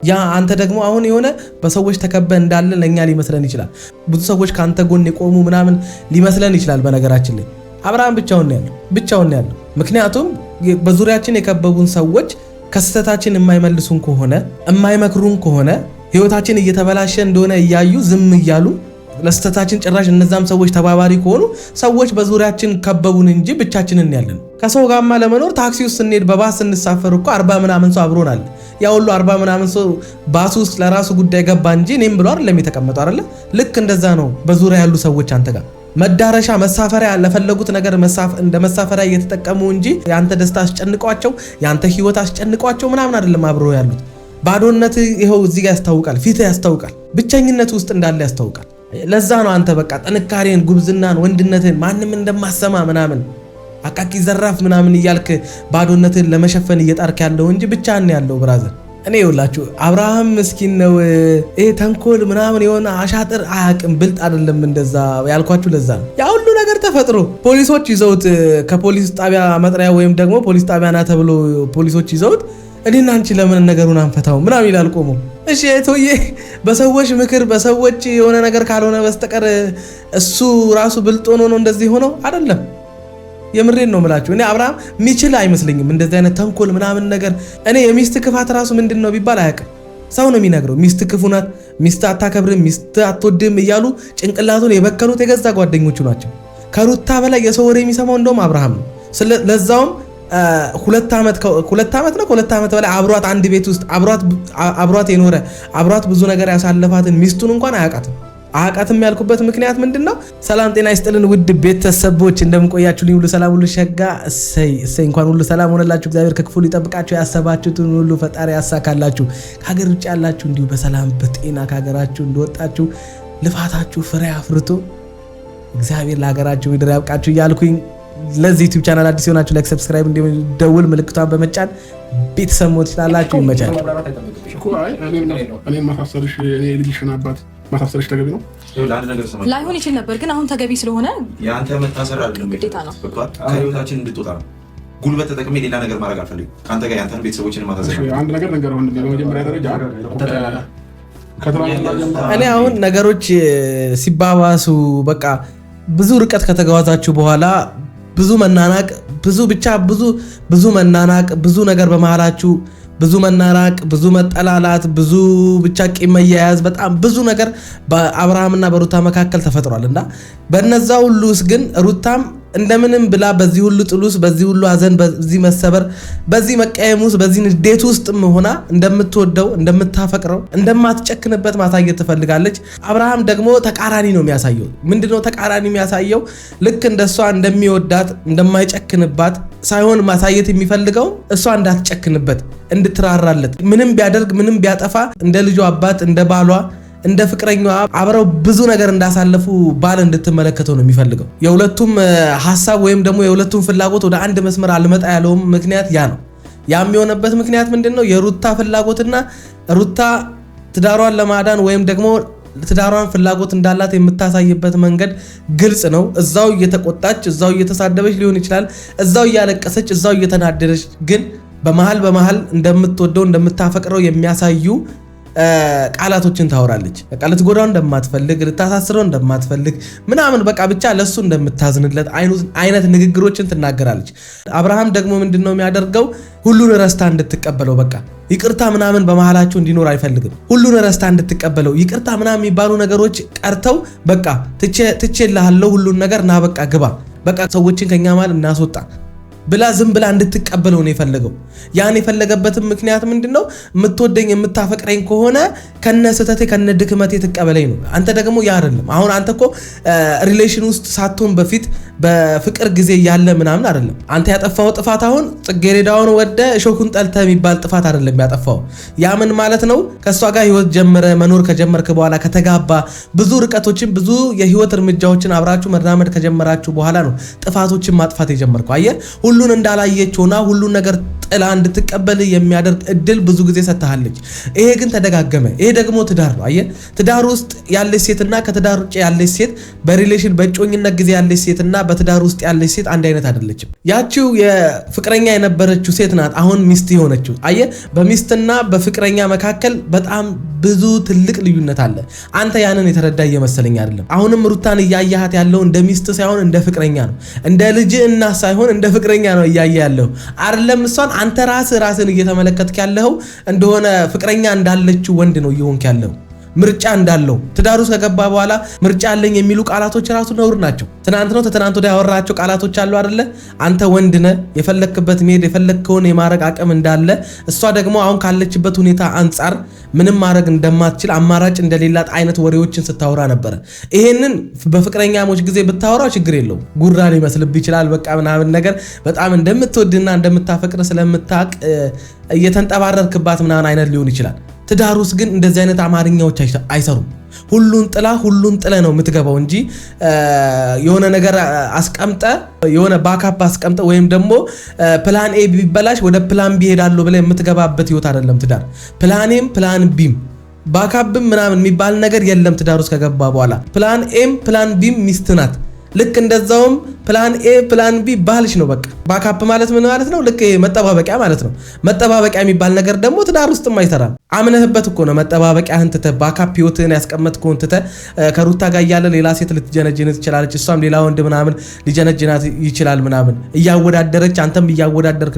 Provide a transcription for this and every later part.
ያ አንተ ደግሞ አሁን የሆነ በሰዎች ተከበ እንዳለ ለኛ ሊመስለን ይችላል ብዙ ሰዎች ካንተ ጎን የቆሙ ምናምን ሊመስለን ይችላል በነገራችን ላይ አብርሃም ብቻውን ያለው ምክንያቱም በዙሪያችን የከበቡን ሰዎች ከስተታችን የማይመልሱን ከሆነ የማይመክሩን ከሆነ ህይወታችን እየተበላሸ እንደሆነ እያዩ ዝም እያሉ ለስተታችን ጭራሽ እነዛም ሰዎች ተባባሪ ከሆኑ ሰዎች በዙሪያችን ከበቡን እንጂ ብቻችንን ያለን ከሰው ጋርማ ለመኖር ታክሲ ውስጥ ስንሄድ በባስ ስንሳፈር እኮ 40 ምናምን ሰው አብሮናል ያ ሁሉ 40 ምናምን ሰው ባስ ውስጥ ለራሱ ጉዳይ ገባ እንጂ እኔም ብሎ አይደለም የተቀመጠው አይደለ ልክ እንደዛ ነው በዙሪያ ያሉ ሰዎች አንተ ጋር መዳረሻ መሳፈሪያ ለፈለጉት ነገር እንደ መሳፈሪያ እየተጠቀሙ እንጂ ያንተ ደስታ አስጨንቋቸው ያንተ ህይወት አስጨንቋቸው ምናምን አይደለም አብሮ ያሉት ባዶነት ይሄው እዚህ ጋር ያስታውቃል ፊት ያስታውቃል ብቸኝነት ውስጥ እንዳለ ያስታውቃል ለዛ ነው አንተ በቃ ጥንካሬን ጉብዝናን ወንድነትን ማንንም እንደማሰማ ምናምን አቃቂ ዘራፍ ምናምን ይያልክ ባዶነትን ለመሸፈን እየጣርክ ያለው እንጂ ብቻህን ያለው ብራዘር እኔ ይውላችሁ አብርሃም ምስኪን ነው ተንኮል ምናምን የሆነ አሻጥር አያቅም ብልጥ አይደለም እንደዛ ያልኳችሁ ለዛ ነው ያ ሁሉ ነገር ተፈጥሮ ፖሊሶች ይዘውት ከፖሊስ ጣቢያ መጥሪያ ወይም ደግሞ ፖሊስ ጣቢያ ና ተብሎ ፖሊሶች ይዘውት እኔና አንቺ ለምን ነገሩን አንፈታው ምናምን ይላል ቆሞ እሺ እቶዬ በሰዎች ምክር በሰዎች የሆነ ነገር ካልሆነ በስተቀር እሱ ራሱ ብልጥ ሆኖ ነው እንደዚህ ሆነው አይደለም የምሬን ነው የምላችሁ እኔ አብርሃም ሚችል አይመስልኝም እንደዚህ አይነት ተንኮል ምናምን ነገር እኔ የሚስት ክፋት ራሱ ምንድነው ቢባል አያውቅም ሰው ነው የሚነግረው ሚስት ክፉ ናት ሚስት አታከብርም ሚስት አትወድም እያሉ ጭንቅላቱን የበከሉት የገዛ ጓደኞቹ ናቸው ከሩታ በላይ የሰው ወሬ የሚሰማው እንደውም አብርሃም ነው ለዛውም 2 ዓመት በላይ አብሯት አንድ ቤት ውስጥ አብሯት የኖረ አብሯት ብዙ ነገር ያሳለፋትን ሚስቱን እንኳን አያውቃትም ያልኩበት ምክንያት ምንድነው ሰላም ጤና ይስጥልን ውድ ቤተሰቦች እንደምቆያችሁልኝ ሁሉ ሰላም ሁሉ ሸጋ እሰይ እንኳን ሁሉ ሰላም ሆነላችሁ እግዚአብሔር ከክፉ ሊጠብቃችሁ ያሰባችሁትን ሁሉ ፈጣሪ ያሳካላችሁ ከሀገር ውጭ ያላችሁ እንዲሁ በሰላም በጤና ከሀገራችሁ እንደወጣችሁ ልፋታችሁ ፍሬ አፍርቶ እግዚአብሔር ለሀገራችሁ ምድር ያብቃችሁ እያልኩኝ ለዚህ ዩቲዩብ ቻናል አዲስ ሆናችሁ ላይክ ሰብስክራይብ እንደደውል ምልክቷን በመጫን ቤተሰብ ሞት ይችላላችሁ ይመቻል እኔ ማሳሰርሽ እኔ ልጅሽና አባት ማሳሰርሽ ተገቢ ነው ላይሆን ይችላል ነበር ግን አሁን ተገቢ ስለሆነ ያንተ መታሰር አይደለም ግዴታ ነው ከህይወታችን እንድትወጣ ጉልበት ተጠቅሜ ሌላ ነገር ማድረግ አልፈልግም ካንተ ጋር ያንተን ቤተሰቦችን ማሳሰር አንድ ነገር ነው በመጀመሪያ ደረጃ እኔ አሁን ነገሮች ሲባባሱ በቃ ብዙ ርቀት ከተጓዛችሁ በኋላ ብዙ መናናቅ ብዙ መናናቅ ብዙ ነገር በመሃላችሁ ብዙ መናናቅ ብዙ መጠላላት ብዙ ብቻ ቂም መያያዝ በጣም ብዙ ነገር በአብርሃምና በሩታ መካከል ተፈጥሯል እና በእነዛ ሁሉስ ግን ሩታም እንደምንም ብላ በዚህ ሁሉ ጥሉስ በዚህ ሁሉ አዘን በዚህ መሰበር በዚህ መቀየሙስ በዚህ ንዴት ውስጥ ሆና እንደምትወደው እንደምታፈቅረው እንደማትጨክንበት ማሳየት ትፈልጋለች አብርሃም ደግሞ ተቃራኒ ነው የሚያሳየው ምንድነው ተቃራኒ የሚያሳየው ልክ እንደሷ እንደሚወዳት እንደማይጨክንባት ሳይሆን ማሳየት የሚፈልገው እሷ እንዳትጨክንበት እንድትራራለት ምንም ቢያደርግ ምንም ቢያጠፋ እንደ ልጇ አባት እንደ ባሏ እንደ ፍቅረኛዋ አብረው ብዙ ነገር እንዳሳለፉ ባል እንድትመለከተው ነው የሚፈልገው የሁለቱም ሐሳብ ወይም ደግሞ የሁለቱም ፍላጎት ወደ አንድ መስመር አልመጣ ያለው ምክንያት ያ ነው ያም የሆነበት ምክንያት ምንድነው የሩታ ፍላጎትና ሩታ ትዳሯን ለማዳን ወይም ደግሞ ትዳሯን ፍላጎት እንዳላት የምታሳይበት መንገድ ግልጽ ነው እዛው እየተቆጣች እዛው እየተሳደበች ሊሆን ይችላል እዛው እያለቀሰች እዛው እየተናደደች ግን በመሃል እንደምትወደው እንደምታፈቅረው የሚያሳዩ ቃላቶችን ታወራለች በቃ ልትጎዳው እንደማትፈልግ ልታሳስረው እንደማትፈልግ ምናምን በቃ ብቻ ለሱ እንደምታዝንለት አይነት ንግግሮችን ትናገራለች አብርሃም ደግሞ ምንድነው የሚያደርገው ሁሉን ረስታ እንድትቀበለው በቃ ይቅርታ ምናምን በመሃላችሁ እንዲኖር አይፈልግም ሁሉን ረስታ እንድትቀበለው ይቅርታ ምናምን የሚባሉ ነገሮች ቀርተው በቃ ትቼልሃለሁ ሁሉን ነገር ና በቃ ግባ በቃ ሰዎችን ከኛ ማለት እናስወጣ ብላ ዝም ብላ እንድትቀበለው ነው የፈለገው ያን የፈለገበትም ምክንያት ምንድነው የምትወደኝ የምታፈቅረኝ ከሆነ ከነስተቴ ከነድክመቴ ተቀበለኝ ነው አንተ ደግሞ ያ አይደለም አሁን አንተ እኮ ሪሌሽን ውስጥ ሳትሆን በፊት በፍቅር ጊዜ ያለ ምናምን አይደለም አንተ ያጠፋው ጥፋት አሁን ጽጌረዳውን ወደ እሾኩን ጠልተ የሚባል ጥፋት አይደለም ያጠፋው ያ ምን ማለት ነው ከሷ ጋር ህይወት ጀመረ መኖር ከጀመርክ በኋላ ከተጋባ ብዙ ርቀቶችን ብዙ የህይወት እርምጃዎችን አብራችሁ መራመድ ከጀመራችሁ በኋላ ነው ጥፋቶችን ማጥፋት የጀመርከው አየህ ሁሉን እንዳላየች ሆና ሁሉን ነገር ጥላ እንድትቀበል የሚያደርግ እድል ብዙ ጊዜ ሰጥታለች ይሄ ግን ተደጋገመ ይሄ ደግሞ ትዳር ነው አየህ ትዳር ውስጥ ያለች ሴትና ከትዳር ውጭ ያለች ሴት በሪሌሽን በጮኝነት ጊዜ ያለች ሴትና በትዳር ውስጥ ያለች ሴት አንድ አይነት አይደለችም። ያቺው የፍቅረኛ የነበረችው ሴት ናት አሁን ሚስት የሆነችው። አየ በሚስትና በፍቅረኛ መካከል በጣም ብዙ ትልቅ ልዩነት አለ። አንተ ያንን የተረዳ እየመሰለኝ አይደለም። አሁንም ሩታን እያያሃት ያለው እንደ ሚስት ሳይሆን እንደ ፍቅረኛ ነው። እንደ ልጅ እና ሳይሆን እንደ ፍቅረኛ ነው እያየ ያለው አይደለም። እሷን አንተ ራስን እየተመለከትክ ያለው እንደሆነ ፍቅረኛ እንዳለችው ወንድ ነው እየሆንክ ያለው። ምርጫ እንዳለው ትዳሩ ከገባ በኋላ ምርጫ አለኝ የሚሉ ቃላቶች ራሱ ነውር ናቸው። ትናንት ነው ተትናንት ወዲያ ያወራቸው ቃላቶች አሉ አይደለ? አንተ ወንድ ነህ፣ የፈለክበት መሄድ የፈለከውን የማረግ አቅም እንዳለ፣ እሷ ደግሞ አሁን ካለችበት ሁኔታ አንጻር ምንም ማድረግ እንደማትችል አማራጭ እንደሌላት አይነት ወሬዎችን ስታወራ ነበር። ይሄንን በፍቅረኛሞች ጊዜ ብታወራው ችግር የለውም። ጉራ ሊመስልብ ይችላል። በቃ ምናምን ነገር በጣም እንደምትወድና እንደምታፈቅር ስለምታቅ እየተንጠባረርክባት ምናምን አይነት ሊሆን ይችላል። ትዳር ውስጥ ግን እንደዚህ አይነት አማርኛዎች አይሰሩም። ሁሉን ጥለ ነው የምትገባው እንጂ የሆነ ነገር አስቀምጠ የሆነ ባካፕ አስቀምጠ ወይም ደግሞ ፕላን ኤ ቢበላሽ ወደ ፕላን ቢ ሄዳለሁ ብለ የምትገባበት ህይወት አይደለም ትዳር። ፕላን ኤም ፕላን ቢም ባካፕም ምናምን የሚባል ነገር የለም ትዳር ውስጥ ከገባ በኋላ። ፕላን ኤም ፕላን ቢም ሚስት ናት። ልክ እንደዛውም ፕላን ኤ ፕላን ቢ ባልሽ ነው። በቃ ባካፕ ማለት ምን ማለት ነው? ልክ መጠባበቂያ ማለት ነው። መጠባበቂያ የሚባል ነገር ደግሞ ትዳር ውስጥም አይሰራም። አምነህበት እኮ ነው መጠባበቂያህን ትተህ ባካፕ ህይወትህን ያስቀመጥከውን ትተህ ከሩታ ጋር እያለ ሌላ ሴት ልትጀነጅን ትችላለች፣ እሷም ሌላ ወንድ ምናምን ሊጀነጅናት ይችላል ምናምን እያወዳደረች አንተም እያወዳደርክ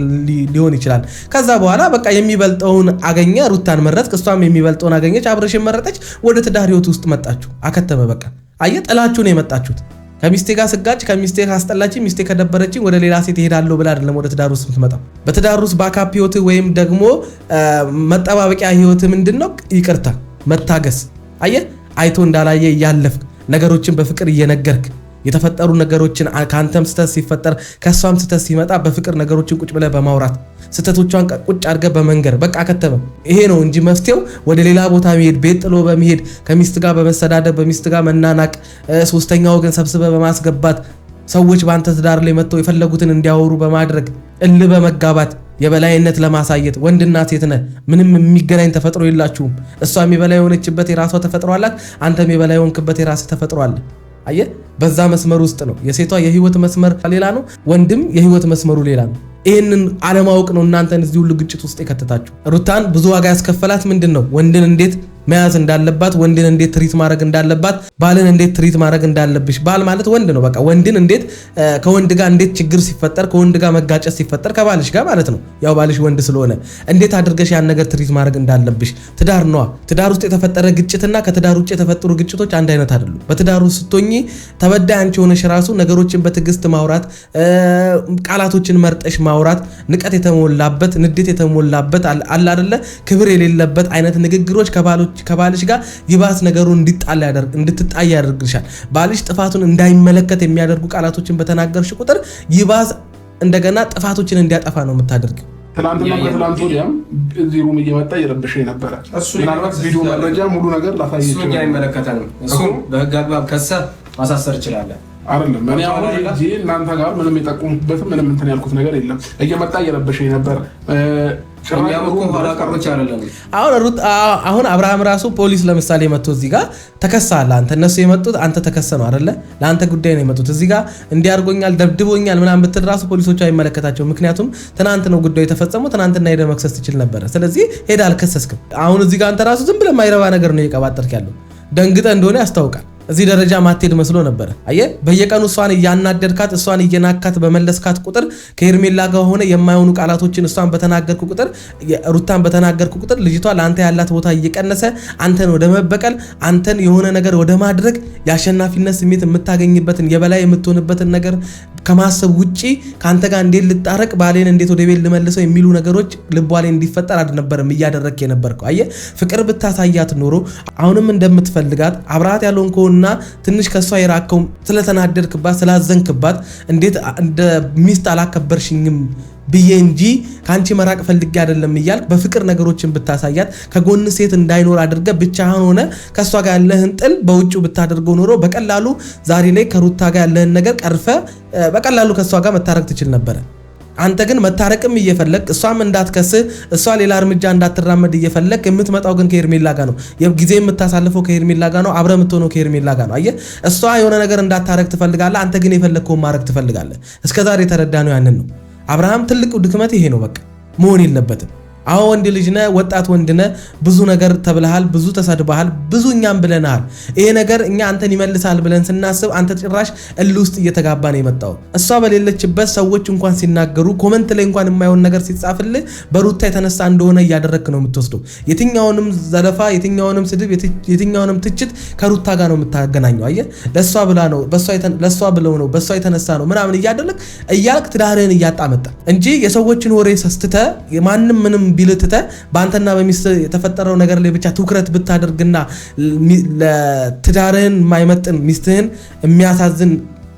ሊሆን ይችላል። ከዛ በኋላ በቃ የሚበልጠውን አገኘ፣ ሩታን መረጥክ፣ እሷም የሚበልጠውን አገኘች፣ አብረሽን መረጠች፣ ወደ ትዳር ህይወት ውስጥ መጣችሁ። አከተመ በቃ። አየህ ጥላችሁ ነው የመጣችሁት። ከሚስቴ ጋር ስጋጭ ከሚስቴ ካስጠላችኝ ሚስቴ ከደበረችኝ ወደ ሌላ ሴት እሄዳለሁ ብላ አይደለም ወደ ትዳር ውስጥ የምትመጣው። በትዳር ውስጥ ባካፕ ህይወት ወይም ደግሞ መጠባበቂያ ህይወት ምንድነው? ይቅርታ፣ መታገስ። አየህ አይቶ እንዳላየ እያለፍክ ነገሮችን በፍቅር እየነገርክ የተፈጠሩ ነገሮችን ካንተም ስተት ሲፈጠር ከሷም ስተት ሲመጣ በፍቅር ነገሮችን ቁጭ ብለህ በማውራት ስተቶቿን ቁጭ አድርገህ በመንገር በቃ ከተመ። ይሄ ነው እንጂ መፍትሄው ወደ ሌላ ቦታ መሄድ፣ ቤት ጥሎ በመሄድ ከሚስት ጋር በመሰዳደብ በሚስት ጋር መናናቅ፣ ሶስተኛ ወገን ሰብስበ በማስገባት ሰዎች በአንተ ትዳር ላይ መጥተው የፈለጉትን እንዲያወሩ በማድረግ እልህ በመጋባት የበላይነት ለማሳየት። ወንድና ሴት ነህ፣ ምንም የሚገናኝ ተፈጥሮ የላችሁም። እሷም የበላይ የሆነችበት የራሷ ተፈጥሮ አላት፣ አንተም የበላይ የሆንክበት የራስህ ተፈጥሮ አለ። አየህ በዛ መስመር ውስጥ ነው። የሴቷ የህይወት መስመር ሌላ ነው፣ ወንድም የህይወት መስመሩ ሌላ ነው። ይሄንን አለማወቅ ነው እናንተን እዚህ ሁሉ ግጭት ውስጥ የከተታችሁ። ሩታን ብዙ ዋጋ ያስከፈላት ምንድነው? ወንድን እንዴት መያዝ እንዳለባት፣ ወንድን እንዴት ትሪት ማድረግ እንዳለባት፣ ባልን እንዴት ትሪት ማድረግ እንዳለብሽ። ባል ማለት ወንድ ነው። በቃ ወንድን እንዴት ከወንድ ጋር እንዴት ችግር ሲፈጠር ከወንድ ጋር መጋጨት ሲፈጠር ከባልሽ ጋር ማለት ነው። ያው ባልሽ ወንድ ስለሆነ እንዴት አድርገሽ ያን ነገር ትሪት ማድረግ እንዳለብሽ። ትዳር ነው። ትዳር ውስጥ የተፈጠረ ግጭትና ከትዳር ውጭ የተፈጠሩ ግጭቶች አንድ አይነት አይደሉም። በትዳር ውስጥ ስትሆኚ ተበዳይ አንቺ ሆነሽ ራሱ ነገሮችን በትዕግስት ማውራት፣ ቃላቶችን መርጠሽ ማውራት፣ ንቀት የተሞላበት ንዴት የተሞላበት አለ አይደለ ክብር የሌለበት አይነት ንግግሮች ከባልሽ ጋር ይባስ ነገሩን እንድትጣይ ያደርግሻል። ባልሽ ጥፋቱን እንዳይመለከት የሚያደርጉ ቃላቶችን በተናገርሽ ቁጥር ይባስ እንደገና ጥፋቶችን እንዲያጠፋ ነው የምታደርጊው። ትናንትና ከትናንት ወዲያም እዚህ ሩም እየመጣ እየረበሸኝ ነበረ። ምናልባት ቪዲዮ መረጃ ሙሉ ነገር ላሳይ ይችላል። እሱን አይመለከተንም። እሱን በህግ አግባብ ከሰህ ማሳሰር ይችላል። አይደለም እኔ አሁን እዚህ እናንተ ጋር ምንም የጠቁሙበትም ምንም እንትን ያልኩት ነገር የለም። እየመጣ እየረበሸኝ ነበር። አሁን አብርሃም ራሱ ፖሊስ ለምሳሌ መጥቶ እዚህ ጋር ተከሳለ። አንተ እነሱ የመጡት አንተ ተከሰ ነው አይደለ? ለአንተ ጉዳይ ነው የመጡት። እዚህ ጋር እንዲያርጎኛል ደብድቦኛል ምናምን ብትል ራሱ ፖሊሶቹ አይመለከታቸው። ምክንያቱም ትናንት ነው ጉዳዩ የተፈጸመው። ትናንትና ሄደ መክሰስ ትችል ነበረ። ስለዚህ ሄደ አልከሰስክም። አሁን እዚህ ጋር አንተ ራሱ ዝም ብለህ የማይረባ ነገር ነው እየቀባጠርክ ያለው። ደንግጠ እንደሆነ ያስታውቃል። እዚህ ደረጃ ማትሄድ መስሎ ነበር። አየ በየቀኑ እሷን እያናደድካት እሷን እየናካት በመለስካት ቁጥር ከሄርሜላ ጋር ሆነ የማይሆኑ ቃላቶችን እሷን በተናገርኩ ቁጥር ሩታን በተናገርኩ ቁጥር ልጅቷ ለአንተ ያላት ቦታ እየቀነሰ አንተን ወደ መበቀል አንተን የሆነ ነገር ወደ ማድረግ የአሸናፊነት ስሜት የምታገኝበትን የበላይ የምትሆንበትን ነገር ከማሰብ ውጪ ካንተ ጋር እንዴት ልጣረቅ ባሌን እንዴት ወደ ቤት ልመልሰው የሚሉ ነገሮች ልቧ ላይ እንዲፈጠር አልነበረም እያደረክ የነበርከው። አየ ፍቅር ብታሳያት ኖሮ አሁንም እንደምትፈልጋት አብራት ያለውን እና ትንሽ ከሷ የራከው ስለተናደድክባት ስላዘንክባት እንዴት እንደ ሚስት አላከበርሽኝም ብዬ እንጂ ካንቺ መራቅ ፈልጌ አይደለም እያልክ በፍቅር ነገሮችን ብታሳያት ከጎን ሴት እንዳይኖር አድርገ ብቻህን ሆነ ከሷ ጋር ያለህን ጥል በውጭ ብታደርገው ኖሮ በቀላሉ ዛሬ ላይ ከሩታ ጋር ያለህን ነገር ቀርፈ በቀላሉ ከሷ ጋር መታረቅ ትችል ነበር። አንተ ግን መታረቅም እየፈለክ እሷም እንዳትከስ እሷ ሌላ እርምጃ እንዳትራመድ እየፈለክ የምትመጣው ግን ከሄርሜላ ጋር ነው። ጊዜ የምታሳልፈው ከሄርሜላ ጋር ነው። አብረህ የምትሆነው ከሄርሜላ ጋር ነው። አየህ እሷ የሆነ ነገር እንዳታረግ ትፈልጋለህ። አንተ ግን የፈለከውን ማድረግ ትፈልጋለህ። እስከዛሬ የተረዳነው ያንን ነው። አብርሃም ትልቁ ድክመት ይሄ ነው። በቃ መሆን የለበትም። አዎ ወንድ ልጅ ነህ፣ ወጣት ወንድ ነህ። ብዙ ነገር ተብለሃል፣ ብዙ ተሰድበሃል፣ ብዙ እኛም ብለናል። ይሄ ነገር እኛ አንተን ይመልሳል ብለን ስናስብ አንተ ጭራሽ እልህ ውስጥ እየተጋባ ነው የመጣው። እሷ በሌለችበት ሰዎች እንኳን ሲናገሩ ኮመንት ላይ እንኳን የማይሆን ነገር ሲጻፍልህ በሩታ የተነሳ እንደሆነ እያደረክ ነው የምትወስደው። የትኛውንም ዘለፋ፣ የትኛውንም ስድብ፣ የትኛውንም ትችት ከሩታ ጋር ነው የምታገናኘው። አየህ ለሷ ብላ ነው፣ ለሷ ብለው ነው፣ በሷ የተነሳ ነው ምናምን እያልክ ትዳርህን እያጣመጣ እንጂ የሰዎችን ወሬ ሰስትተህ ማንም ምንም ቢልትተ በአንተና በሚስት የተፈጠረው ነገር ላይ ብቻ ትኩረት ብታደርግና ለትዳርህን የማይመጥን ሚስትህን የሚያሳዝን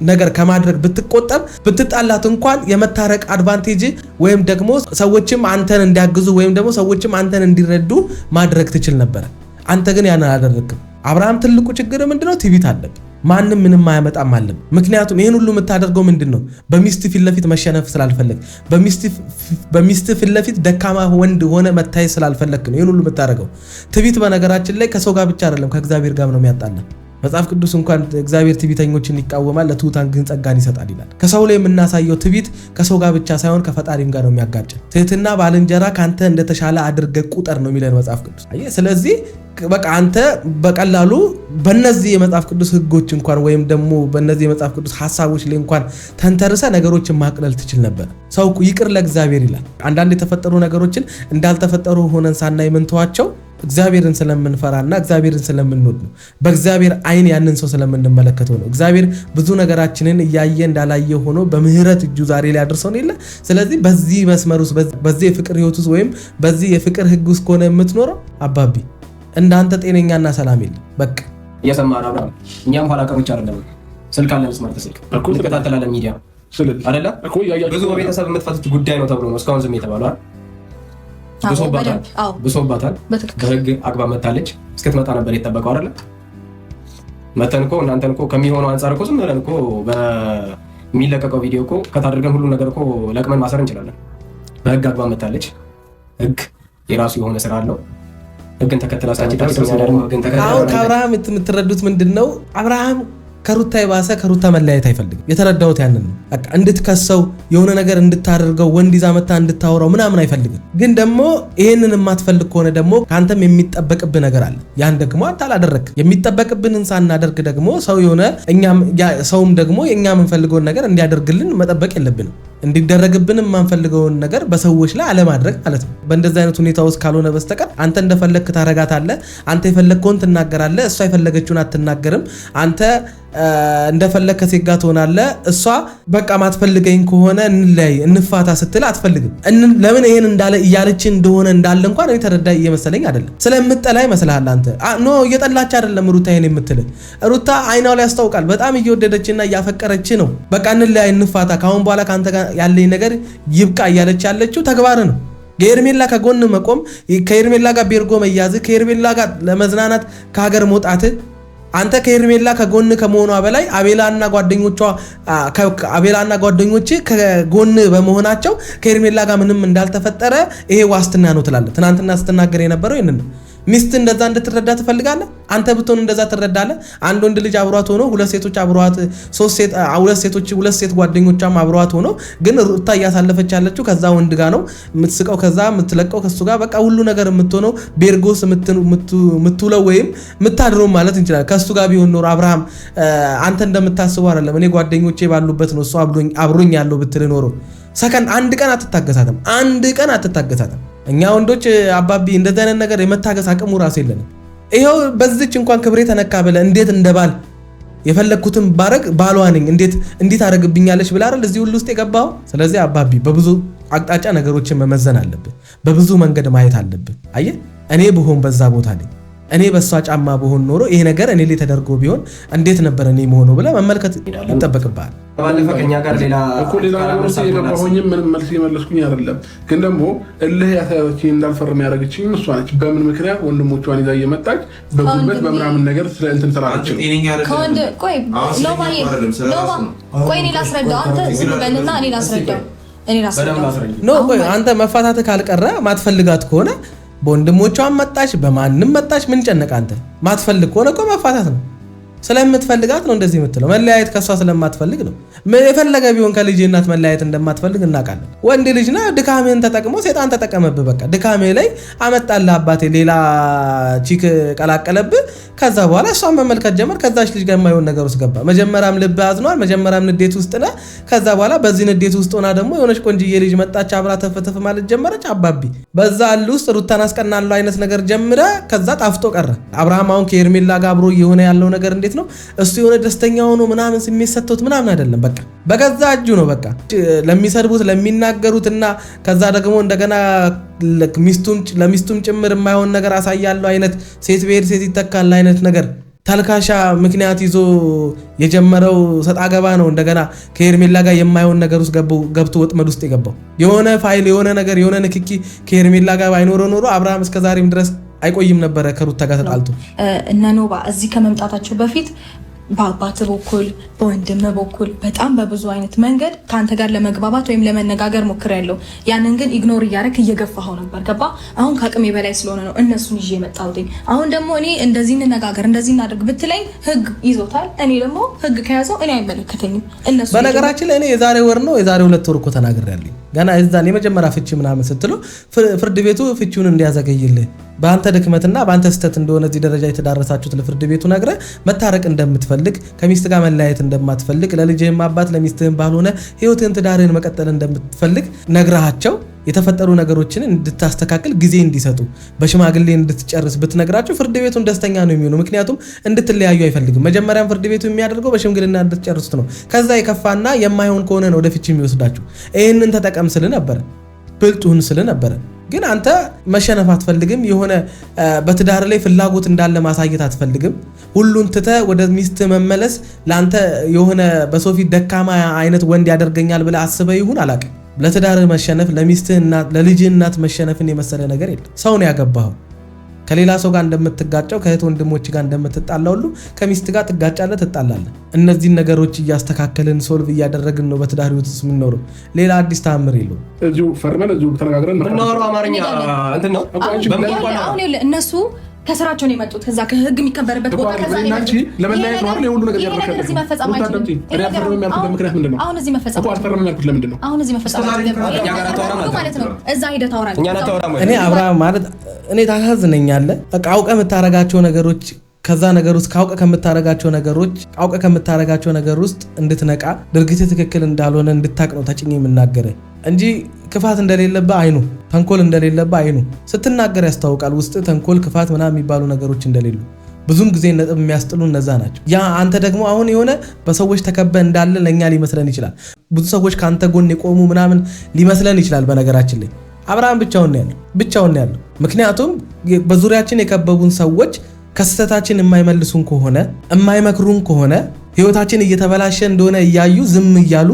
ነገር ከማድረግ ብትቆጠብ ብትጣላት እንኳን የመታረቅ አድቫንቴጅ ወይም ደግሞ ሰዎችም አንተን እንዲያግዙ ወይም ደግሞ ሰዎችም አንተን እንዲረዱ ማድረግ ትችል ነበር። አንተ ግን ያን አላደረግም። አብርሃም ትልቁ ችግር ምንድነው? ትዕቢት አለብህ። ማንም ምንም አያመጣም አለም። ምክንያቱም ይሄን ሁሉ የምታደርገው ምንድነው? በሚስት ፊት ለፊት መሸነፍ ስላልፈለግ፣ በሚስት ፊት ለፊት ደካማ ወንድ ሆነ መታየት ስላልፈለግ ነው ይሄን ሁሉ የምታደርገው። ትዕቢት በነገራችን ላይ ከሰው ጋር ብቻ አይደለም ከእግዚአብሔር ጋር ነው የሚያጣላ። መጽሐፍ ቅዱስ እንኳን እግዚአብሔር ትዕቢተኞችን ይቃወማል ለትሑታን ግን ጸጋን ይሰጣል ይላል። ከሰው ላይ የምናሳየው ትዕቢት ከሰው ጋር ብቻ ሳይሆን ከፈጣሪም ጋር ነው የሚያጋጭ። ትህትና ባልንጀራ ካንተ እንደተሻለ አድርገህ ቁጠር ነው የሚለን መጽሐፍ ቅዱስ። አየህ ስለዚህ በቃ አንተ በቀላሉ በእነዚህ የመጽሐፍ ቅዱስ ህጎች እንኳን ወይም ደግሞ በእነዚህ የመጽሐፍ ቅዱስ ሐሳቦች ላይ እንኳን ተንተርሰ ነገሮችን ማቅለል ትችል ነበር። ሰው ይቅር ለእግዚአብሔር ይላል። አንዳንድ የተፈጠሩ ነገሮችን እንዳልተፈጠሩ ሆነን ሳናይ ምንተዋቸው እግዚአብሔርን ስለምንፈራና እግዚአብሔርን ስለምንወድ ነው። በእግዚአብሔር አይን ያንን ሰው ስለምንመለከተው ነው። እግዚአብሔር ብዙ ነገራችንን እያየ እንዳላየ ሆኖ በምህረት እጁ ዛሬ ላይ አድርሰው ነው ይላል። ስለዚህ በዚህ መስመር ውስጥ በዚህ የፍቅር ህይወት ውስጥ ወይም በዚህ የፍቅር ህግ ውስጥ ከሆነ የምትኖረው አባቢ እንዳንተ ጤነኛና ሰላም የለም። በቃ እየሰማን አብራ እኛም ኋላ ቀሮች አይደለም። ስልክ አለ ስማርት ስልክ እንከታተላለን ሚዲያ አይደለ እኮ ብዙ በቤተሰብ የምትፈቱት ጉዳይ ነው ተብሎ ነው እስካሁን ዝም የተባለው አይደል? ብሶባታል። በህግ አግባብ መታለች። እስክትመጣ ነበር የተጠበቀው አይደለ? መተን እኮ እናንተን እኮ ከሚሆነው አንፃር እኮ ዝም ብለን እኮ በሚለቀቀው ቪዲዮ እኮ ከታደርገን ሁሉ ነገር እኮ ለቅመን ማሰር እንችላለን። በህግ አግባብ መታለች። ህግ የራሱ የሆነ ስራ አለው። ህግን ተከትላሳችሁ አሁን ከአብርሃም የምትረዱት ምንድነው? አብርሃም ከሩታ የባሰ ከሩታ መለያየት አይፈልግም። የተረዳሁት ያንን ነው። በቃ እንድትከሰው የሆነ ነገር እንድታደርገው ወንድ ይዛ መታ እንድታወራው ምናምን አይፈልግም። ግን ደግሞ ይሄንን የማትፈልግ ከሆነ ደግሞ ካንተም የሚጠበቅብህ ነገር አለ። ያን ደግሞ አንተ አላደረግም። የሚጠበቅብንን ሳናደርግ ደግሞ ሰው የሆነ ሰውም ደግሞ የኛ የምንፈልገውን ነገር እንዲያደርግልን መጠበቅ የለብንም። እንዲደረግብን የማንፈልገውን ነገር በሰዎች ላይ አለማድረግ ማለት ነው። በእንደዚህ አይነት ሁኔታ ውስጥ ካልሆነ በስተቀር አንተ እንደፈለግክ ታረጋታለህ። አንተ የፈለግከውን ትናገራለህ፣ እሷ የፈለገችውን አትናገርም። አንተ እንደፈለግከ ሴት ጋር ትሆናለህ። እሷ በቃ ማትፈልገኝ ከሆነ እንለያይ እንፋታ ስትል አትፈልግም። ለምን ይሄን እንዳለ እያለች እንደሆነ እንዳለ እንኳን እኔ ተረዳ እየመሰለኝ አይደለም። ስለምጠላ ይመስልሃል አንተ? ኖ እየጠላች አይደለም ሩታ ይሄን የምትልህ። ሩታ አይናው ላይ ያስታውቃል። በጣም እየወደደችና እያፈቀረች ነው። በቃ እንለያይ እንፋታ፣ ካሁን በኋላ ካንተ ጋር ያለኝ ነገር ይብቃ እያለች ያለችው ተግባር ነው። ከሄርሜላ ከጎን መቆም፣ ከሄርሜላ ጋር ቤርጎ መያዝ፣ ከሄርሜላ ጋር ለመዝናናት ከሀገር መውጣት፣ አንተ ከሄርሜላ ከጎን ከመሆኗ በላይ አቤላና ጓደኞች ከጎን በመሆናቸው ከሄርሜላ ጋር ምንም እንዳልተፈጠረ ይሄ ዋስትና ነው ትላለህ። ትናንትና ስትናገር የነበረው ይሄንን ነው። ሚስት እንደዛ እንድትረዳ ትፈልጋለህ? አንተ ብትሆን እንደዛ ትረዳለህ? አንድ ወንድ ልጅ አብሯት ሆኖ ሁለት ሴት ጓደኞቿም አብሯት ሆኖ ግን ሩታ እያሳለፈች ያለችው ከዛ ወንድ ጋር ነው የምትስቀው፣ ከዛ የምትለቀው ከሱ ጋር በቃ ሁሉ ነገር የምትሆነው ቤርጎስ የምትውለው ወይም የምታድረው ማለት እንችላለን። ከሱ ጋር ቢሆን ኖሮ አብርሃም አንተ እንደምታስበው አይደለም። እኔ ጓደኞቼ ባሉበት ነው እሱ አብሮኝ ያለው ብትል ኖሮ ሰከንድ አንድ ቀን አትታገሳትም። እኛ ወንዶች አባቢ እንደዚህ አይነት ነገር የመታገስ አቅሙ ራሱ የለንም። ይሄው በዚች እንኳን ክብሬ ተነካ ብለ እንዴት እንደባል የፈለኩትን ባረግ ባሏ ነኝ እንዴት አረግብኛለች ብላ አይደል እዚህ ሁሉ ውስጥ የገባው። ስለዚህ አባቢ በብዙ አቅጣጫ ነገሮችን መመዘን አለብን። በብዙ መንገድ ማየት አለብን። አየህ እኔ ብሆን በዛ ቦታ ነኝ፣ እኔ በሷ ጫማ ብሆን ኖሮ ይሄ ነገር እኔ ላይ ተደርጎ ቢሆን እንዴት ነበር እኔ መሆነው ብለ መመልከት ይጠበቅብሃል። ባለፈው ከኛ ጋር ሌላ ሆኝም ምንም መልስ የመለስኩኝ አይደለም። ግን ደግሞ እልህ ያሳያችኝ እንዳልፈርም ያደረገችኝ እሷ ነች። በምን ምክንያት ወንድሞቿን ይዛ እየመጣች በጉልበት በምናምን ነገር እንትን ስላለች ነው። ቆይ እኔ ላስረዳው፣ አንተ ዝም በልና እኔ ላስረዳው። እኔ ራስ ነው አንተ መፋታት ካልቀረ ማትፈልጋት ከሆነ በወንድሞቿም መጣች በማንም መጣች ምን ጨነቀ አንተ ማትፈልግ ከሆነ እኮ መፋታት ነው ስለምትፈልጋት ነው እንደዚህ የምትለው መለያየት ከሷ ስለማትፈልግ ነው የፈለገ ቢሆን ከልጅ እናት መለያየት እንደማትፈልግ እናውቃለን ወንድ ልጅ ነው ድካሜን ተጠቅሞ ሰይጣን ተጠቀመብህ በቃ ድካሜ ላይ አመጣልህ አባቴ ሌላ ቺክ ቀላቀለብህ ከዛ በኋላ እሷን መመልከት ጀመር ከዛች ልጅ ጋር የማይሆን ነገር ውስጥ ገባ መጀመሪያም ልብ አዝኗል መጀመሪያም ንዴት ውስጥ ነህ ከዛ በኋላ በዚህ ንዴት ውስጥ ሆና ደግሞ የሆነች ቆንጅዬ ልጅ መጣች አብራ ተፈተፈ ማለት ጀመረች አባቢ በዛ አሉ ውስጥ ሩታን አስቀናለው አይነት ነገር ጀምረ ከዛ ጣፍጦ ቀረ አብርሃም አሁን ከኤርሜላ ጋር አብሮ የሆነ ያለው ነገር እንዴት ነው እሱ የሆነ ደስተኛ ሆኖ ምናምን ስሜት ሰጥቶት ምናምን አይደለም በቃ በገዛ እጁ ነው በቃ ለሚሰርቡት ለሚናገሩትና ከዛ ደግሞ እንደገና ለሚስቱም ጭምር የማይሆን ነገር አሳያለው አይነት ሴት ቤት ሴት ይተካል አይነት ነገር ተልካሻ ምክንያት ይዞ የጀመረው ሰጣ ገባ ነው እንደገና ከኤርሜላ ጋር የማይሆን ነገር ውስጥ ገብቶ ወጥመድ ውስጥ የገባው የሆነ ፋይል የሆነ ነገር የሆነ ንክኪ ከኤርሜላ ጋር ባይኖር ኖሮ አብርሃም እስከዛሬም ድረስ አይቆይም ነበር ከሩታ ጋር ተጣልቶ እና ኖባ እዚህ ከመምጣታቸው በፊት በአባት በኩል በወንድም በኩል በጣም በብዙ አይነት መንገድ ካንተ ጋር ለመግባባት ወይም ለመነጋገር ሞክሬያለሁ ያንን ግን ኢግኖር እያደረክ እየገፋኸው ነበር ገባ አሁን ከአቅሜ በላይ ስለሆነ ነው እነሱን ይዤ መጣሁት አሁን ደግሞ እኔ እንደዚህ እንነጋገር እንደዚህ እናድርግ ብትለኝ ህግ ይዞታል እኔ ደግሞ ህግ ከያዘው እኔ አይመለከተኝም እነሱ በነገራችን ላይ እኔ የዛሬ ወር ነው የዛሬ 2 ወር እኮ ተናግሬያለሁ ገና እዛን የመጀመሪያ ፍቺ ምናምን ስትሉ ፍርድ ቤቱ ፍቺውን እንዲያዘገይልህ በአንተ ድክመትና በአንተ ስተት እንደሆነ እዚህ ደረጃ የተዳረሳችሁት ለፍርድ ቤቱ ነግረ መታረቅ እንደምትፈልግ ከሚስት ጋር መለያየት እንደማትፈልግ ለልጅህም አባት ለሚስትህም ባልሆነ ህይወትህን ትዳርህን መቀጠል እንደምትፈልግ ነግራቸው የተፈጠሩ ነገሮችን እንድታስተካክል ጊዜ እንዲሰጡ በሽማግሌ እንድትጨርስ ብትነግራቸው ፍርድ ቤቱን ደስተኛ ነው የሚሆነው ምክንያቱም እንድትለያዩ አይፈልግም መጀመሪያም ፍርድ ቤቱ የሚያደርገው በሽምግልና እንድትጨርሱት ነው ከዛ የከፋና የማይሆን ከሆነ ነው ወደፊት የሚወስዳችሁ ይሄንን ተጠቀም ስለ ነበር ብልጡን ስለ ነበር ግን አንተ መሸነፍ አትፈልግም የሆነ በትዳር ላይ ፍላጎት እንዳለ ማሳየት አትፈልግም ሁሉን ትተ ወደ ሚስት መመለስ ላንተ የሆነ በሶፊት ደካማ አይነት ወንድ ያደርገኛል ብለ አስበህ ይሁን አላቀ ለትዳር መሸነፍ ለሚስትህና ለልጅህ እናት መሸነፍን የመሰለ ነገር የለም ሰው ነው ያገባው ከሌላ ሰው ጋር እንደምትጋጨው ከእህት ወንድሞች ጋር እንደምትጣላው ሁሉ ከሚስት ጋር ትጋጫለህ ትጣላለህ እነዚህ ነገሮች እያስተካከልን ሶልቭ እያደረግን ነው በትዳር ህይወት ውስጥ የምንኖረው ሌላ አዲስ ታምር የለው እዚሁ ፈርመን እዚሁ ተነጋግረን ነው አማርኛ እንትን ነው አሁን እነሱ ከስራቸው ነው የመጡት ከዛ ከህግ የሚከበርበት ቦታ ከዛ ነው እንጂ ለመለያየት ነው አይደል የሁሉ ነገር ያደረከው እዚህ መፈጸም አይችልም እኔ አፈርም ያልኩት ምክንያት ምንድነው አሁን እዚህ መፈጸም እኮ አፈርም ያልኩት ለምንድነው አሁን እዚህ መፈጸም ማለት ነው እዛ ሄደህ ታወራለህ እኔ አብርሃም ማለት እኔ ታሳዝነኛለህ በቃ አውቀህ የምታረጋቸው ነገሮች ከዛ ነገር ውስጥ ካውቀ ከምታረጋቸው ነገር ውስጥ እንድትነቃ ድርጊት ትክክል እንዳልሆነ እንድታቅ ነው ተጭኝ የምናገረ እንጂ ክፋት እንደሌለበት አይኑ ተንኮል እንደሌለበት አይኑ ስትናገር ያስታውቃል ውስጥ ተንኮል ክፋት ምናምን የሚባሉ ነገሮች እንደሌሉ ብዙም ጊዜ ነጥብ የሚያስጥሉ እነዛ ናቸው ያ አንተ ደግሞ አሁን የሆነ በሰዎች ተከበ እንዳለ ለኛ ሊመስለን ይችላል ብዙ ሰዎች ካንተ ጎን የቆሙ ምናምን ሊመስለን ይችላል በነገራችን ላይ አብርሃም ብቻውን ያለው ምክንያቱም በዙሪያችን የከበቡን ሰዎች ከስተታችን የማይመልሱን ከሆነ የማይመክሩን ከሆነ ህይወታችን እየተበላሸ እንደሆነ እያዩ ዝም እያሉ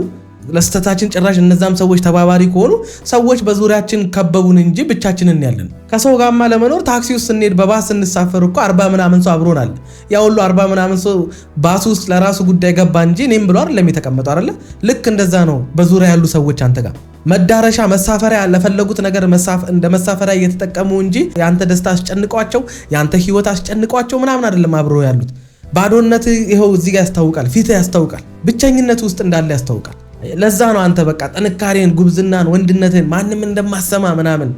ለስተታችን ጭራሽ እነዛም ሰዎች ተባባሪ ከሆኑ ሰዎች በዙሪያችን ከበቡን እንጂ ብቻችንን ያለን ከሰው ጋርማ ለመኖር ታክሲ ውስጥ ስንሄድ በባስ ስንሳፈር እኮ 40 ምናምን ሰው አብሮናል ያ ሁሉ 40 ምናምን ሰው ባስ ውስጥ ለራሱ ጉዳይ ገባ እንጂ እኔም ብሎ አይደለም የተቀመጠው አይደለ ልክ እንደዛ ነው በዙሪያ ያሉ ሰዎች አንተ ጋር መዳረሻ መሳፈሪያ ለፈለጉት ነገር እንደ መሳፈሪያ እየተጠቀሙ እንጂ ያንተ ደስታ አስጨንቋቸው ያንተ ህይወት አስጨንቋቸው ምናምን አይደለም አብሮ ያሉት ባዶነት ይሄው እዚህ ጋር ያስታውቃል ፊት ያስታውቃል ብቸኝነት ውስጥ እንዳለ ያስታውቃል ለዛ ነው አንተ በቃ ጥንካሬን ጉብዝናን ወንድነትን ማንንም እንደማሰማ ምናምን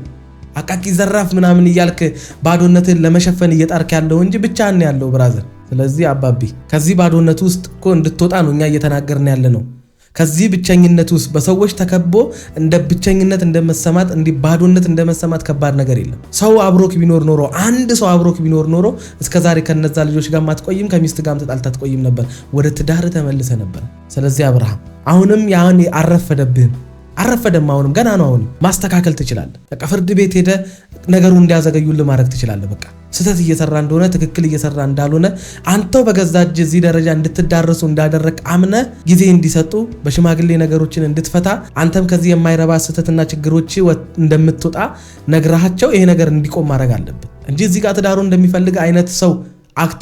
አቃቂ ዘራፍ ምናምን እያልክ ባዶነትን ለመሸፈን እየጣርክ ያለው እንጂ ብቻህን ያለው ብራዘር ስለዚህ አባቢ ከዚህ ባዶነት ውስጥ እኮ እንድትወጣ ነው እኛ እየተናገርን ያለ ነው ከዚህ ብቸኝነት ውስጥ በሰዎች ተከቦ እንደ ብቸኝነት እንደመሰማት እንዲ ባዶነት እንደመሰማት ከባድ ነገር የለም ሰው አብሮክ ቢኖር ኖሮ አንድ ሰው አብሮክ ቢኖር ኖሮ እስከዛሬ ከነዛ ልጆች ጋር ማትቆይም ከሚስት ጋር ተጣልታ አትቆይም ነበር ወደ ትዳር ተመልሰ ነበር ስለዚህ አብርሃም አሁንም ያን አረፈደም አሁንም ገና ነው አሁን ማስተካከል ትችላለህ በቃ ፍርድ ቤት ሄደ ነገሩ እንዲያዘገዩልህ ማድረግ ትችላለህ በቃ ስተት እየሰራ እንደሆነ ትክክል እየሰራ እንዳልሆነ አንተው በገዛጅ እዚህ ደረጃ እንድትዳረሱ እንዳደረክ አምነ ጊዜ እንዲሰጡ በሽማግሌ ነገሮችን እንድትፈታ አንተም ከዚህ የማይረባ ስተትና ችግሮች እንደምትወጣ ነግራቸው ይሄ ነገር እንዲቆም ማድረግ አለበት እንጂ እዚህ ጋር ትዳሩ እንደሚፈልግ አይነት ሰው አክት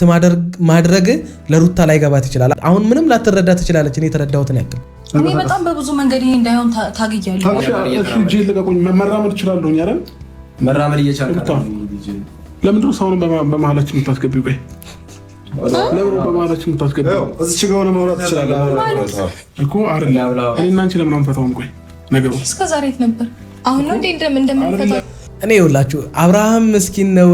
ማድረግ ለሩታ ላይ ገባት ይችላል አሁን ምንም ላትረዳ ትችላለች እኔ ተረዳሁትን ያክል እኔ በጣም በብዙ መንገድ ይሄ እንዳይሆን ታግያለሁ። እሺ ልቀቁኝ፣ መራመድ እችላለሁ አይደል? መራመድ እየቻልኩ ለምንድን ነው ሰውን በመሀላችን የምታስገቢው? ቆይ ለምን በመሀላችን የምታስገቢው? እዚች ጋር ሆነ ማውራት ትችላለህ እኮ አይደል? እኔና አንቺ ለምን አንፈታውም? ቆይ ነገሩ እስከ ዛሬ የት ነበር? አሁን ነው እንደምንፈታው? እኔ ይኸውላችሁ አብርሃም ምስኪን ነው።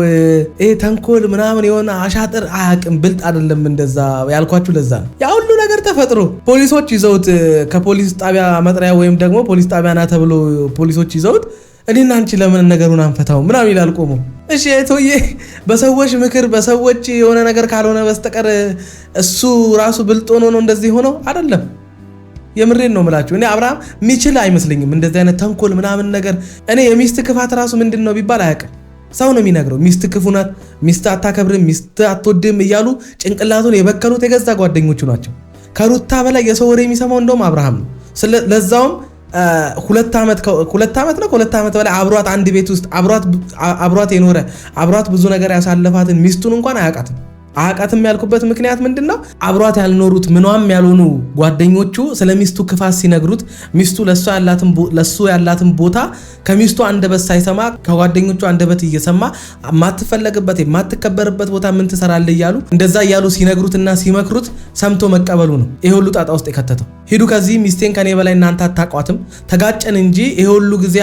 ይሄ ተንኮል ምናምን የሆነ አሻጥር አያውቅም፣ ብልጥ አይደለም። እንደዛ ያልኳችሁ ለዛ ነው። ያ ሁሉ ነገር ተፈጥሮ ፖሊሶች ይዘውት ከፖሊስ ጣቢያ መጥሪያ ወይም ደግሞ ፖሊስ ጣቢያ ና ተብሎ ፖሊሶች ይዘውት እኔና አንቺ ለምን ነገሩን አንፈታው ምናምን ይላል ቆሞ። እሺ እቶዬ በሰዎች ምክር በሰዎች የሆነ ነገር ካልሆነ በስተቀር እሱ ራሱ ብልጥ ሆኖ ነው እንደዚህ ሆነው አይደለም። የምሬን ነው የምላችሁ። እኔ አብርሃም የሚችል አይመስለኝም እንደዚህ አይነት ተንኮል ምናምን ነገር። እኔ የሚስት ክፋት ራሱ ምንድን ነው ቢባል አያውቅም። ሰው ነው የሚነግረው። ሚስት ክፉ ናት፣ ሚስት አታከብርም፣ ሚስት አትወድም እያሉ ጭንቅላቱን የበከሉት የገዛ ጓደኞቹ ናቸው። ከሩታ በላይ የሰው ወሬ የሚሰማው እንደውም አብርሃም ነው። ለዛውም 2 ዓመት ነው ከ2 ዓመት በላይ አብሯት አንድ ቤት ውስጥ አብሯት የኖረ አብሯት ብዙ ነገር ያሳለፋትን ሚስቱን እንኳን አያውቃትም ያልኩበት ምክንያት ምንድነው? አብሯት ያልኖሩት ምኗም ያልሆኑ ጓደኞቹ ስለ ሚስቱ ክፋት ሲነግሩት ሚስቱ ለሱ ያላትን ቦታ ከሚስቱ አንደበት ሳይሰማ ከጓደኞቹ አንደበት እየሰማ የማትፈለግበት የማትከበርበት ቦታ ምን ትሰራለህ እያሉ እንደዛ እያሉ ሲነግሩትና ሲመክሩት ሰምቶ መቀበሉ ነው ይሄ ሁሉ ጣጣ ውስጥ የከተተው። ሂዱ ከዚህ ሚስቴን ከኔ በላይ እናንተ አታቋትም፣ ተጋጨን እንጂ ይሄ ሁሉ ጊዜ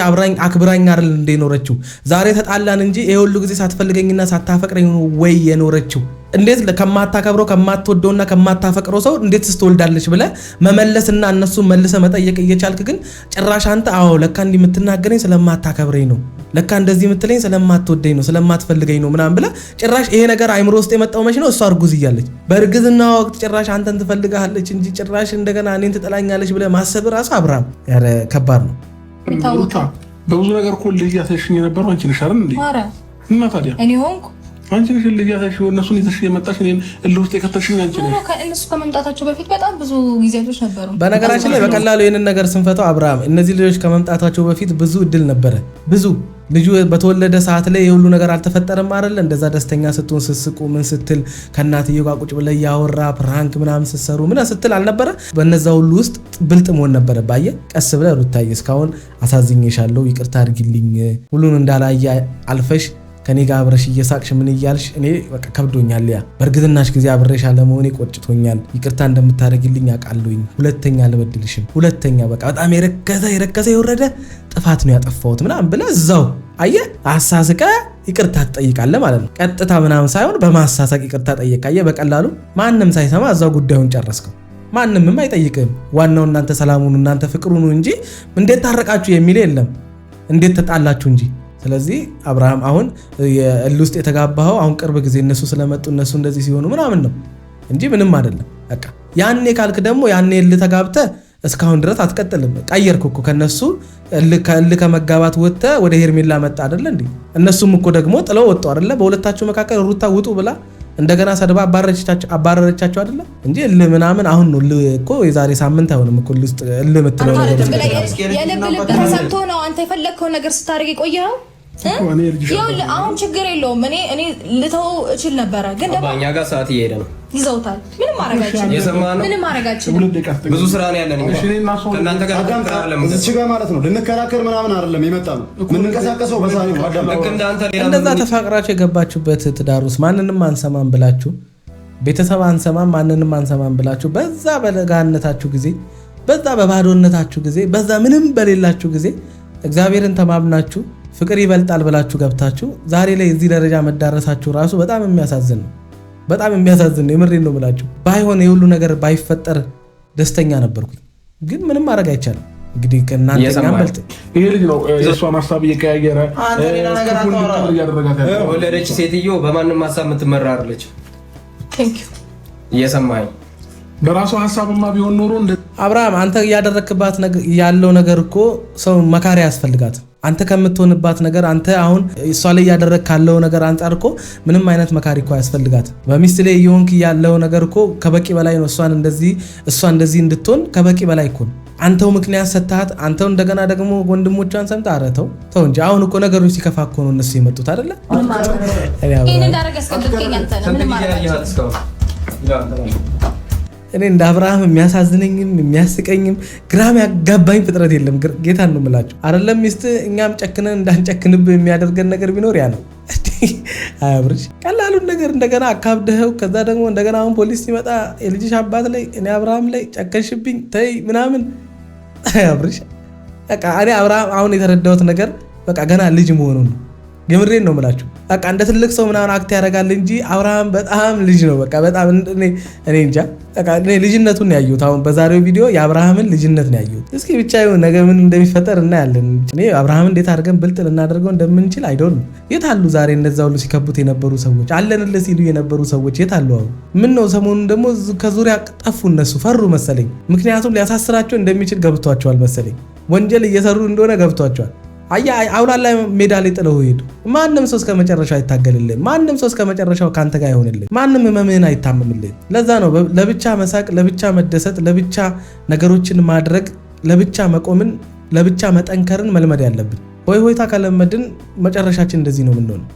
አክብራኝ አይደል እንደኖረችው፣ ዛሬ ተጣላን እንጂ ይሄ ሁሉ ጊዜ ሳትፈልገኝና ሳታፈቅረኝ ወይ የኖረችው። እንዴት ከማታከብረው ከማትወደውና ከማታፈቅረው ሰው እንዴት ስትወልዳለች ብለ መመለስና እነሱ መልሰ መጠየቅ እየቻልክ ግን ጭራሽ አንተ አዎ ለካ እንዲህ የምትናገረኝ ስለማታከብረኝ ነው፣ ለካ እንደዚህ የምትለኝ ስለማትወደኝ ነው፣ ስለማትፈልገኝ ነው ምናምን ብለ ጭራሽ ይሄ ነገር አይምሮ ውስጥ የመጣው መች ነው? እሷ እርጉዝ እያለች በእርግዝና ወቅት ጭራሽ አንተን ትፈልጋለች እንጂ ጭራሽ እንደገና እኔን ትጠላኛለች ብለ ማሰብ ራሱ አብርሃም ያረ ከባድ ነው። በብዙ ነገር እኮ ልጅ ያተሽኝ የነበረው አንቺ ነሽ አይደል እንዴ? እና ታዲያ እኔ ሆንኩ አንቺ ነሽ ልጅ ያተሽ እነሱን ይዘሽ የመጣሽ እኔን እልህ ውስጥ የከተሽኝ አንቺ ነሽ። እነሱ ከመምጣታቸው በፊት በጣም ብዙ ጊዜያቶች ነበሩ። በነገራችን ላይ በቀላሉ ይሄንን ነገር ስንፈታው አብርሃም እነዚህ ልጆች ከመምጣታቸው በፊት ብዙ እድል ነበረ። ብዙ ልጁ በተወለደ ሰዓት ላይ የሁሉ ነገር አልተፈጠረም አይደል? እንደዛ ደስተኛ ስትሆን ስትስቁ ምን ስትል ከእናትየው ጋር ቁጭ ብለህ ያወራ ፕራንክ ምናምን ስትሰሩ ምን ስትል አልነበረ? በነዛ ሁሉ ውስጥ ብልጥ መሆን ነበረ። ባየ ቀስ ብለህ ሩታዬ እስካሁን አሳዝኜሻለሁ፣ ይቅርታ አድርጊልኝ፣ ሁሉን እንዳላየ አልፈሽ ከኔ ጋር አብረሽ እየሳቅሽ ምን እያልሽ እኔ በቃ ከብዶኛል። ያ በእርግዝናሽ ጊዜ አብረሽ አለመሆኔ ቆጭቶኛል። ይቅርታ እንደምታደርጊልኝ አውቃለሁኝ። ሁለተኛ አልበድልሽም። ሁለተኛ በቃ በጣም የረከሰ የወረደ ጥፋት ነው ያጠፋሁት ምናምን ብለህ እዛው አየህ አሳስቀ ይቅርታ ትጠይቃለህ ማለት ነው። ቀጥታ ምናምን ሳይሆን በማሳሳቅ ይቅርታ ጠይቃየ በቀላሉ ማንም ሳይሰማ እዛው ጉዳዩን ጨረስከው። ማንምም አይጠይቅም። ዋናው እናንተ ሰላሙን እናንተ ፍቅሩን እንጂ እንዴት ታረቃችሁ የሚል የለም፣ እንዴት ተጣላችሁ እንጂ። ስለዚህ አብርሃም አሁን የእል ውስጥ የተጋባኸው አሁን ቅርብ ጊዜ እነሱ ስለመጡ እነሱ እንደዚህ ሲሆኑ ምናምን ነው እንጂ ምንም አይደለም። በቃ ያኔ ካልክ ደግሞ ያኔ እል ተጋብተህ እስካሁን ድረስ አትቀጥልም። ቀየርክ እኮ ከነሱ እል ከመጋባት ወጥተህ ወደ ሄርሜላ መጣ አይደለ እንዴ? እነሱም እኮ ደግሞ ጥለው ወጡ አይደለ? በሁለታችሁ መካከል ሩታ ውጡ ብላ እንደገና ሰድባ አባረረቻቸው አይደለ እንጂ እል ምናምን አሁን ነው እኮ የዛሬ ሳምንት አይሆንም እኮ እል የምትለው ነገር የልብ ተሰምቶ ነው አንተ የፈለግከው ነገር ስታደርግ የቆየኸው። አሁን ችግር የለውም። እኔ ልተው እችል ነበረ፣ ግን ደግሞ እኛ ጋር ሰዓት እየሄደ ነው። ይዘውታል። ምንም ማረጋችን ብዙ ስራ ነው ያለን። እናንተ ጋር እዚህ ጋር ማለት ነው ልንከራከር ምናምን አይደለም የመጣ ነው የምንንቀሳቀሰው በሳሪ ነው። እንደዛ ተፋቅራችሁ የገባችሁበት ትዳር ውስጥ ማንንም አንሰማም ብላችሁ ቤተሰብ አንሰማም ማንንም አንሰማም ብላችሁ በዛ በለጋነታችሁ ጊዜ በዛ በባዶነታችሁ ጊዜ በዛ ምንም በሌላችሁ ጊዜ እግዚአብሔርን ተማምናችሁ ፍቅር ይበልጣል ብላችሁ ገብታችሁ ዛሬ ላይ እዚህ ደረጃ መዳረሳችሁ ራሱ በጣም የሚያሳዝን ነው። በጣም የሚያሳዝን ነው። የምሬን ነው ብላችሁ ባይሆን የሁሉ ነገር ባይፈጠር ደስተኛ ነበርኩኝ፣ ግን ምንም ማድረግ አይቻልም። እንግዲህ ከእናንተኛ በልጥ ይሄ ልጅ ነው የእሷን ሀሳብ እየቀያየረ ወለደች ሴትዮ በማንም ሀሳብ የምትመራ አይደለች። እየሰማኸኝ በራሷ ሀሳብማ ቢሆን ኖሮ አብርሃም አንተ እያደረክባት ያለው ነገር እኮ ሰው መካሪ ያስፈልጋት። አንተ ከምትሆንባት ነገር አንተ አሁን እሷ ላይ ያደረክ ካለው ነገር አንጻር እኮ ምንም አይነት መካሪ እኮ ያስፈልጋት። በሚስት ላይ እየሆንክ ያለው ነገር እኮ ከበቂ በላይ ነው። እሷ እንደዚህ እንድትሆን ከበቂ በላይ እኮ ነው። አንተው ምክንያት ሰጣት። አንተው እንደገና ደግሞ ወንድሞቿን ሰምታ አረተው ተው እንጂ። አሁን እኮ ነገሮች ሲከፋ እኮ ነው እነሱ የመጡት አይደለ? እኔ እንደ አብርሃም የሚያሳዝነኝም የሚያስቀኝም ግራም ያጋባኝ ፍጥረት የለም። ጌታን ነው የምላችሁ። አይደለም ሚስት እኛም ጨክነን እንዳንጨክንብህ የሚያደርገን ነገር ቢኖር ያ ነው። አያብርሽ ቀላሉን ነገር እንደገና አካብደኸው ከዛ ደግሞ እንደገና አሁን ፖሊስ ሲመጣ የልጅሽ አባት ላይ እኔ አብርሃም ላይ ጨከንሽብኝ ተይ ምናምን። አያብርሽ በቃ እኔ አብርሃም አሁን የተረዳሁት ነገር በቃ ገና ልጅ መሆኑ ነው። የምሬን ነው የምላችሁ። በቃ እንደ ትልቅ ሰው ምናምን አክት ያደርጋል እንጂ አብርሃም በጣም ልጅ ነው። በቃ በጣም እኔ እንጃ በቃ እኔ ልጅነቱን ነው ያየሁት። አሁን በዛሬው ቪዲዮ የአብርሃምን ልጅነት ነው ያየሁት። እስኪ ብቻ ይሁን ነገ ምን እንደሚፈጠር እናያለን። እኔ አብርሃምን እንዴት አድርገን ብልጥ ልናደርገው እንደምንችል አይዶን ነው። የት አሉ ዛሬ እነዛ ሁሉ ሲከቡት የነበሩ ሰዎች? አለንልህ ሲሉ የነበሩ ሰዎች የት አሉ አሁን? ምን ነው ሰሞኑን ደግሞ ከዙሪያ ጠፉ። እነሱ ፈሩ መሰለኝ። ምክንያቱም ሊያሳስራቸው እንደሚችል ገብቷቸዋል መሰለኝ። ወንጀል እየሰሩ እንደሆነ ገብቷቸዋል። አውላላ ሜዳ ላይ ጥለው ሄዱ። ማንም ሰው እስከ መጨረሻው አይታገልልህ። ማንም ሰው እስከ መጨረሻው ካንተ ጋር አይሆንልህ። ማንም ህመምህን አይታመምልህ። ለዛ ነው ለብቻ መሳቅ፣ ለብቻ መደሰት፣ ለብቻ ነገሮችን ማድረግ፣ ለብቻ መቆምን፣ ለብቻ መጠንከርን መልመድ ያለብን። ሆይ ሆይታ ከለመድን መጨረሻችን እንደዚህ ነው የምንሆነው።